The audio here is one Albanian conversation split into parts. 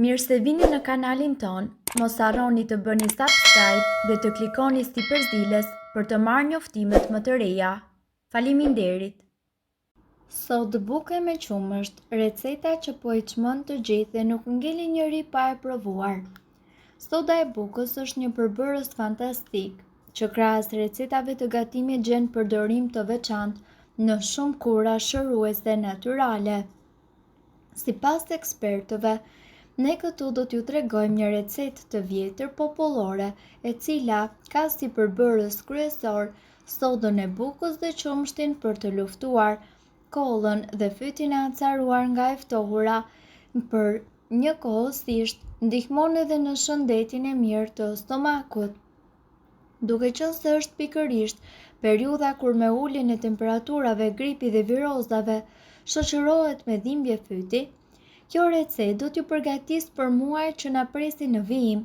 Mirë se vini në kanalin ton, mos harroni të bëni subscribe dhe të klikoni si përzieles për të marrë njoftimet më të reja. Faleminderit! Sot buke me qumësht, receta që po i çmon të gjithë dhe nuk ngeli njëri pa e provuar. Soda e bukës është një përbërës fantastik, që krahas recetave të gatimit gjen përdorim të veçantë në shumë kura shëruese natyrale. Sipas ekspertëve, ne këtu do t'ju tregojmë një recetë të vjetër popullore, e cila ka si përbërës kryesor sodën e bukës dhe qumshtin për të luftuar kollën dhe fytyn e acaruar nga e ftohura, për njëkohësisht ndihmon edhe në shëndetin e mirë të stomakut. Duke qenë se është pikërisht periudha kur me uljen e temperaturave, gripi dhe virozave shoqërohet me dhimbje fyti, kjo recetë do t'ju përgatis për muajt që na presin në vijim.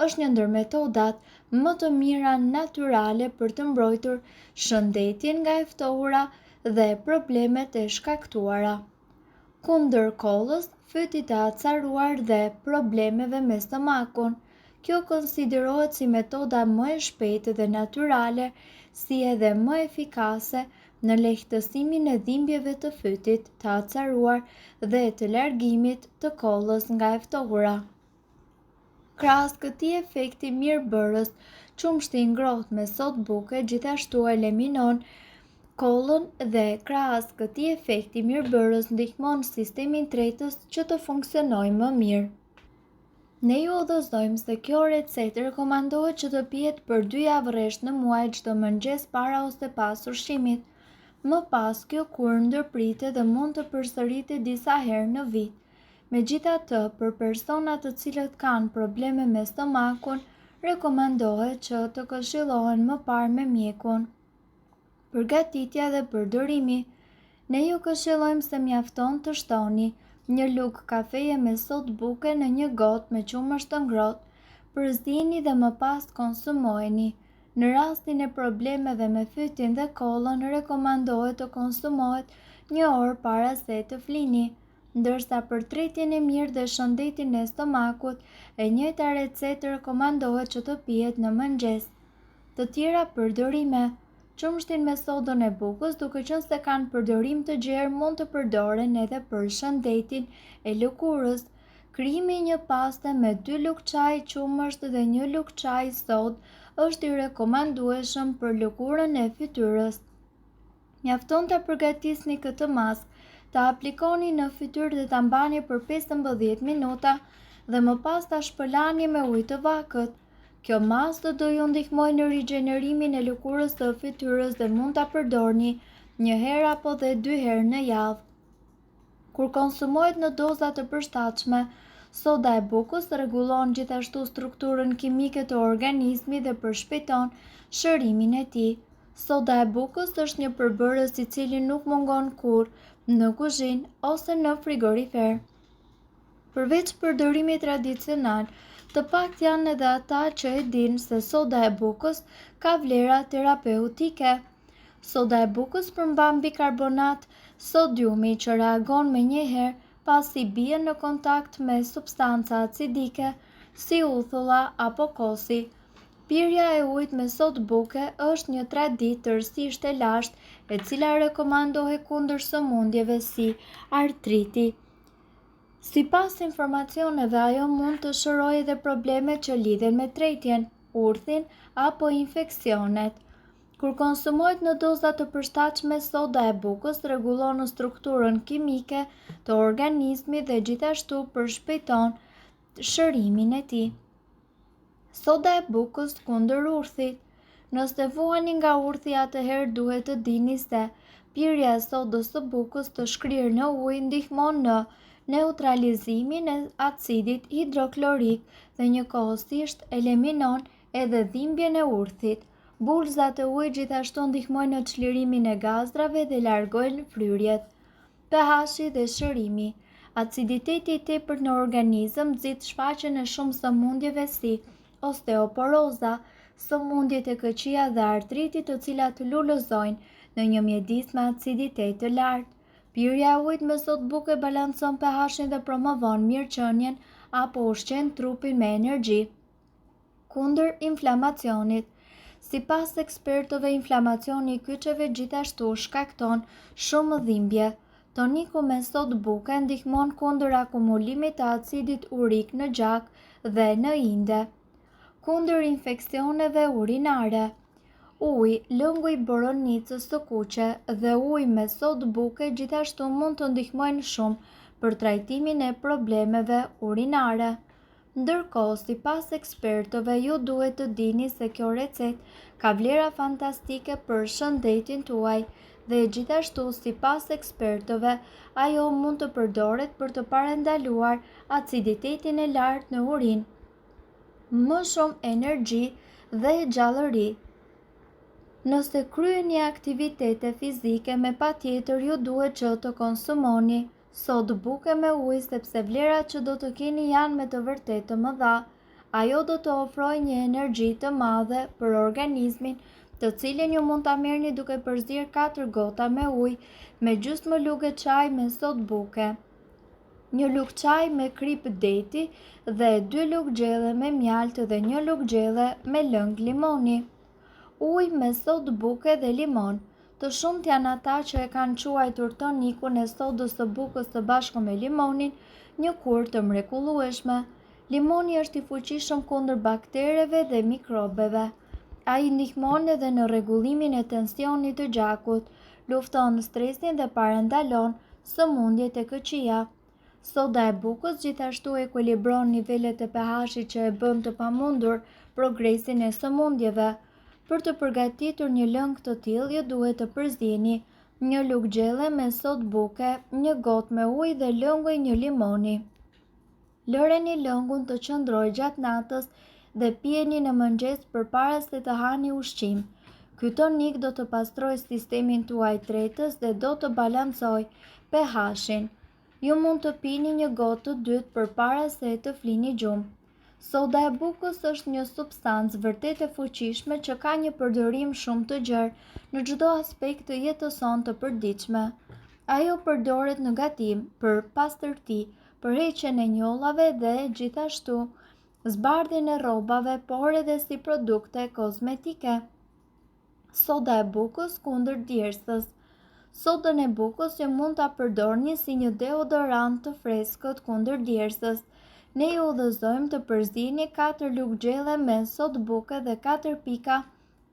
Është një ndër metodat më të mira natyrale për të mbrojtur shëndetin nga e ftohura dhe problemet e shkaktuara kundër kollës, fytit të acaruar dhe problemeve me stomakun. Kjo konsiderohet si metoda më e shpejtë dhe natyrale, si edhe më efikase në lehtësimin e dhimbjeve të fytit të acaruar dhe të largimit të kollës nga e ftohura. Krahas këtij efekti mirëbërës, qumshti i ngrohtë me sodë buke gjithashtu eliminon kollën dhe krahas këtij efekti mirëbërës ndihmon sistemin tretës që të funksionojë më mirë. Ne ju udhëzojmë se kjo recetë rekomandohet që të pihet për 2 javë rresht në muaj çdo mëngjes para ose pas ushqimit. Më pas kjo kurrë ndërpritet dhe mund të përsëritet disa herë në vit. Megjithatë, për personat të cilët kanë probleme me stomakun, rekomandohet që të këshillohen më parë me mjekun. Përgatitja dhe përdorimi. Ne ju këshillojmë se mjafton të shtoni një lugë kafeje me sodë buke në një gotë me qumësht të ngrohtë, përzieni dhe më pas konsumojeni. Në rastin e problemeve me fytyn dhe kollën, rekomandohet të konsumohet 1 orë para se të flini, ndërsa për tretjen e mirë dhe shëndetin e stomakut, e njëjta recetë rekomandohet që të pihet në mëngjes. Të tjera përdorime. Qumshtin me sodën e bukës, duke qenë se kanë përdorim të gjerë, mund të përdoren edhe për shëndetin e lëkurës. Krijimi i një paste me 2 lugë çaj qumësht dhe 1 lugë çaj sodë është i rekomandueshëm për lëkurën e fytyrës. Mjafton ta përgatisni këtë maskë, ta aplikoni në fytyrë dhe ta mbani për 15 minuta dhe më pas ta shpëlani me ujë të vakët. Kjo masë do ju ndihmojë në rigjenerimin e lëkurës së fytyrës dhe mund ta përdorni 1 herë apo dhe 2 herë në javë. Kur konsumohet në doza të përshtatshme, soda e bukës rregullon gjithashtu strukturën kimike të organizmit dhe përshpejton shërimin e tij. Soda e bukës është një përbërës i cili nuk mungon kurrë në kuzhinë ose në frigorifer. Përveç përdorimit tradicional, të paktë janë edhe ata që e dinë se soda e bukës ka vlera terapeutike. Soda e bukës përmban bikarbonat sodiumi që reagon menjëherë pasi bie në kontakt me substanca acidike si uthulla apo kosi. Pirja e ujit me sodë buke është një traditë tërësisht e lashtë, e cila rekomandohet kundër sëmundjeve si artriti. Sipas informacioneve, ajo mund të shërojë edhe problemet që lidhen me tretjen, urthin apo infeksionet. Kur konsumohet në doza të përshtatshme, soda e bukës rregullon strukturën kimike të organizmit dhe gjithashtu përshpejton shërimin e tij. Soda e bukës kundër urthit. Nëse vuani nga urthi, atëherë duhet të dini se pirja e sodës së bukës të shkrirë në ujë ndihmon në neutralizimin e acidit hidroklorik dhe njëkohësisht eliminon edhe dhimbjen e urthit. Bulzat e ujit gjithashtu ndihmojnë në çlirimin e gazrave dhe largojnë fryrjet. pH-i dhe shërimi. Aciditeti i tepërt në organizëm nxit shfaqjen e shumë sëmundjeve si osteoporoza, sëmundjet e këqija dhe artriti, të cilat lulëzojnë në një mjedis me aciditet të lartë. Pirja e ujit me sodë buke balancon pH-in dhe promovon mirëqenien apo ushqen trupin me energji. Kundër inflamacionit. Sipas ekspertëve, inflamacioni I kyçeve gjithashtu shkakton shumë dhimbje. Toniku me sodë buke ndihmon kundër akumulimit të acidit urik në gjak dhe në inde. Kundër infeksioneve urinare. Uji, lëngu I boronicës së kuqe dhe uji me sodë buke gjithashtu mund të ndihmojnë shumë për trajtimin e problemeve urinare. Ndërkohë, sipas ekspertëve, ju duhet të dini se kjo recetë ka vlera fantastike për shëndetin tuaj dhe gjithashtu sipas ekspertëve, ajo mund të përdoret për të parandaluar aciditetin e lartë në urinë, më shumë energji dhe gjallëri. Nëse kryeni aktivitete fizike, me patjetër ju duhet që të konsumoni sodë buke me ujë sepse vlerat që do të keni janë me të vërtetë të mëdha. Ajo do të ofrojë një energji të madhe për organizmin, të cilën ju mund ta merrni duke përzierë 4 gota me ujë me gjysmë lugë çaj me sodë buke, 1 lugë çaj me krip deti dhe 2 lugë gjelle me mjaltë dhe 1 lugë gjelle me lëng limoni. Ujë me sodë buke dhe limon. Të shumt janë ata që e kanë quajtur tonikun e sodës së bukës së bashku me limonin një kurë të mrekullueshme. Limoni është I fuqishëm kundër baktereve dhe mikrobeve. Ai ndihmon edhe në rregullimin e tensionit të gjakut, lufton stresin dhe parandalon sëmundjet e këqija. Soda e bukës gjithashtu ekuilibron nivelet e pH-it që e bën të pamundur progresin e sëmundjeve. Për të përgatitur një lëng të tillë, ju duhet të përzieni 1 lugë gjelle me sodë buke, 1 gotë me ujë dhe lëngu I 1 limoni. Lëreni lëngun të qëndrojë gjatë natës dhe pijeni në mëngjes përpara se të hani ushqim. Ky tonik do të pastrojë sistemin tuaj tretës dhe do të balancojë pH-in. Ju mund të pini 1 gotë të dytë përpara se të flini gjumë. Soda e bukës është një substancë vërtet e fuqishme që ka një përdorim shumë të gjerë në çdo aspekt të jetës sonë të përditshme. Ajo përdoret në gatim, për pastërti, për heqjen e njollave dhe gjithashtu zbardhjen e rrobave, por edhe si produkte kozmetike. Soda e bukës kundër djersës. Sodën e bukës ju mund ta përdorni si një deodorant të freskët kundër djersës. Ne ju udhëzojmë të përzieni 4 lugë gjelle me sodë buke dhe 4 pika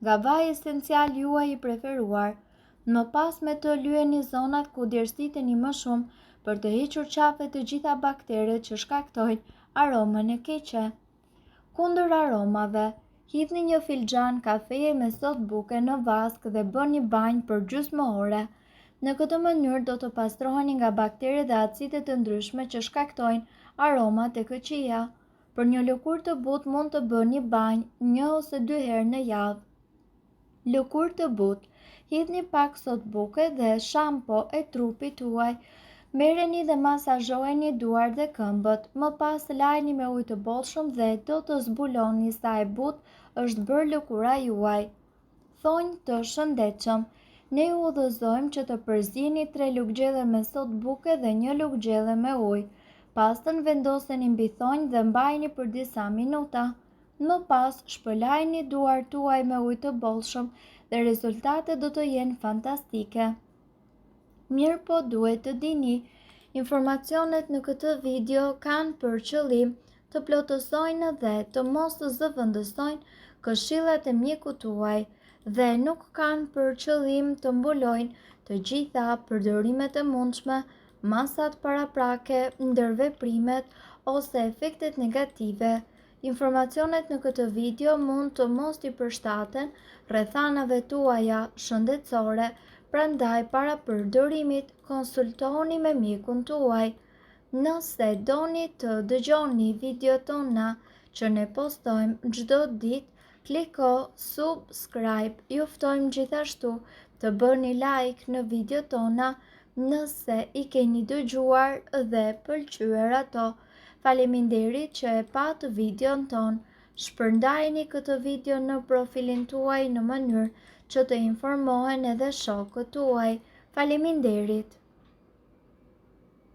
nga vaji esencial juaj I preferuar. Më pas me të lyeni zonat ku djersiteni më shumë për të hequr qafe të gjitha bakteret që shkaktojnë aromën e keqe. Kundër aromave, hidhni 1 filxhan kafeje me sodë buke në vask dhe bëni banjë për gjysmë ore. Në këtë mënyrë do të pastroheni nga bakteret dhe acidet të ndryshme që shkaktojnë aromat e këqija. Për një lëkurë të butë mund të bëni banjë 1 ose 2 herë në javë. Lëkurë të butë. Hidhni pak sodë buke dhe shampo e trupit tuaj. Merreni dhe masazhojeni duart dhe këmbët. Më pas lajni me ujë të bollshëm dhe do të zbuloni sa e butë është bërë lëkura juaj. Thonjë të shëndetshëm. Ne ju udhëzojmë që të përzieni 3 lugë gjelle me sodë buke dhe 1 lugë gjelle me ujë. Pastën vendoseni mbi thonjë dhe mbajini për disa minuta. Më pas shpëlajini duart tuaj me ujë të bollshëm dhe rezultatet do të jenë fantastike. Mirë po duhet të dini, informacionet në këtë video kanë për qëllim të plotësojnë dhe të mos të zëvendësojnë këshillat e mjekut tuaj dhe nuk kanë për qëllim të mbulojnë të gjitha përdorimet e mundshme, masat paraprake, ndërveprimet ose efektet negative. Informacionet në këtë video mund të mos t'i përshtaten rrethanave tuaja shëndetësore, prandaj para përdorimit konsultohuni me mjekun tuaj. Nëse doni të dëgjoni videot tona që ne postojmë çdo ditë, kliko subscribe. Ju ftojmë gjithashtu të bëni like në videot tona nëse I keni dëgjuar dhe pëlqyer ato. Faleminderit që e pat videon ton. Shpërndajeni këtë video në profilin tuaj në mënyrë që të informohen edhe shokët tuaj. Faleminderit.